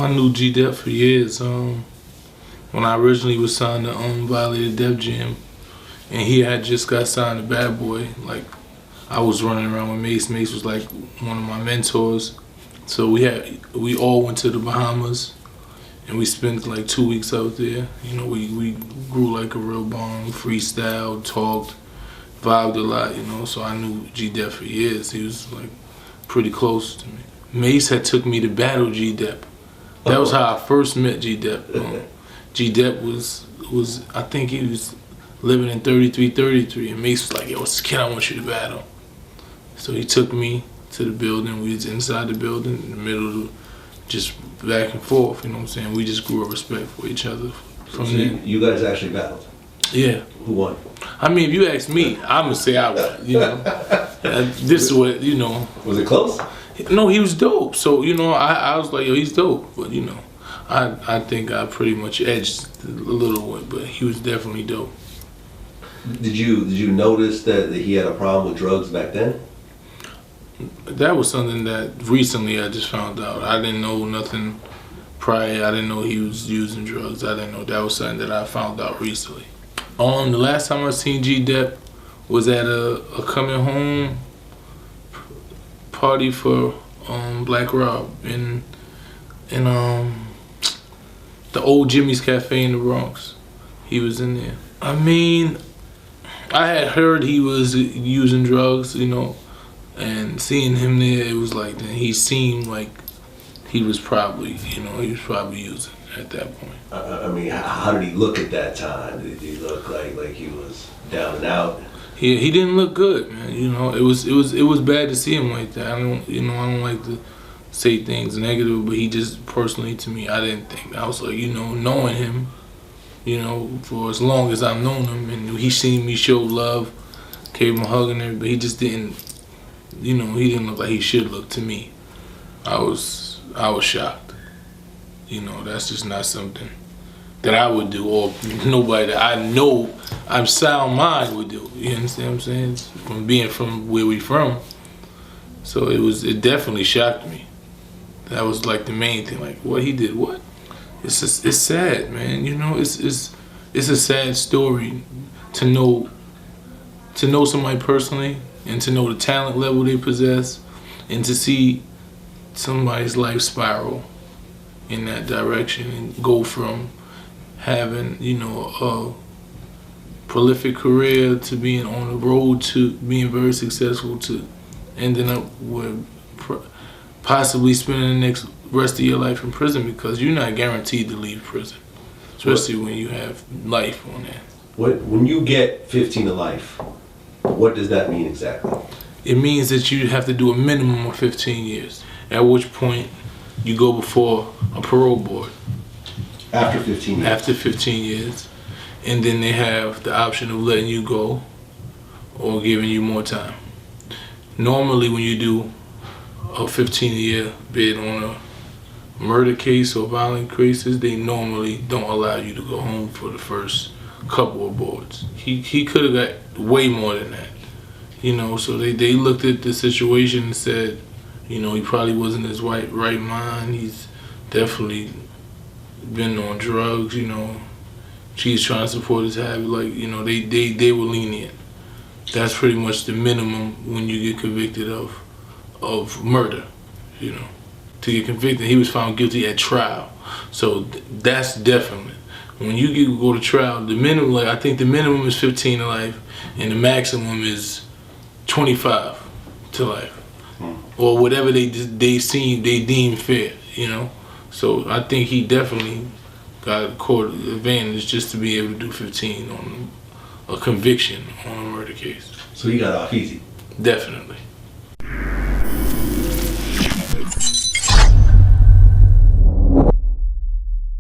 I knew G-Dep for years. When I originally was signed to Untitled Def Jam, and he had just got signed to Bad Boy, like I was running around with Mace. Mace was like one of my mentors. So we all went to the Bahamas, and we spent like 2 weeks out there. You know, we grew like a real bond, freestyle, talked, vibed a lot. You know, so I knew G-Dep for years. He was like pretty close to me. Mace had took me to battle G-Dep. That was how I first met G-Dep. G-Dep was I think he was living in 3333, and Mace was like, yo, kid, I want you to battle. So he took me to the building. We was inside the building, in the middle of just back and forth, you know what I'm saying? We just grew a respect for each other from so there. You guys actually battled? Yeah. Who won? I mean, if you ask me, I'm gonna say I won, you know. This is what, you know. Was it close? No, he was dope. So, you know, I was like, yo, he's dope. But, you know, I think I pretty much edged a little bit, but he was definitely dope. Did you notice that he had a problem with drugs back then? That was something that recently I just found out. I didn't know nothing prior. I didn't know he was using drugs. I didn't know. That was something that I found out recently. The last time I seen G-Dep was at a coming home party for Black Rob in the old Jimmy's Cafe in the Bronx. He was in there. I mean, I had heard he was using drugs, you know, and seeing him there, it was like he seemed like he was probably, you know, he was probably using at that point. I mean, how did he look at that time? Did he look like he was down and out? He didn't look good, man. You know, it was bad to see him like that. I don't like to say things negative, but he just personally, to me, I didn't think. I was like, you know, knowing him, you know, for as long as I've known him, and he seen me show love, gave him a hug and everything, but he just didn't, you know, he didn't look like he should look to me. I was shocked. You know, that's just not something that I would do, or nobody that I know I'm sound mind would do. You understand what I'm saying? From being from where we from. So it definitely shocked me. That was like the main thing. Like, what he did, what? It's sad, man. You know, it's a sad story to know somebody personally, and to know the talent level they possess, and to see somebody's life spiral in that direction and go from having, you know, a prolific career to being on the road to being very successful to ending up with possibly spending the next rest of your life in prison, because you're not guaranteed to leave prison, especially when you have life on that. When you get 15 to life, what does that mean exactly? It means that you have to do a minimum of 15 years, at which point you go before a parole board. After 15 years? After 15 years. And then they have the option of letting you go or giving you more time. Normally when you do a 15-year bid on a murder case or violent cases, they normally don't allow you to go home for the first couple of boards. He could have got way more than that. You know, so they looked at the situation and said, you know, he probably wasn't in his right mind. He's definitely been on drugs, you know. She's trying to support his habit, like, you know, they were lenient. That's pretty much the minimum when you get convicted of murder, you know. To get convicted, he was found guilty at trial. So that's definitely. When you go to trial, the minimum, like, I think the minimum is 15 to life, and the maximum is 25 to life. Or whatever they deem fair, you know. So I think he definitely got a court advantage just to be able to do 15 on a conviction on a murder case. So he got off easy? Definitely.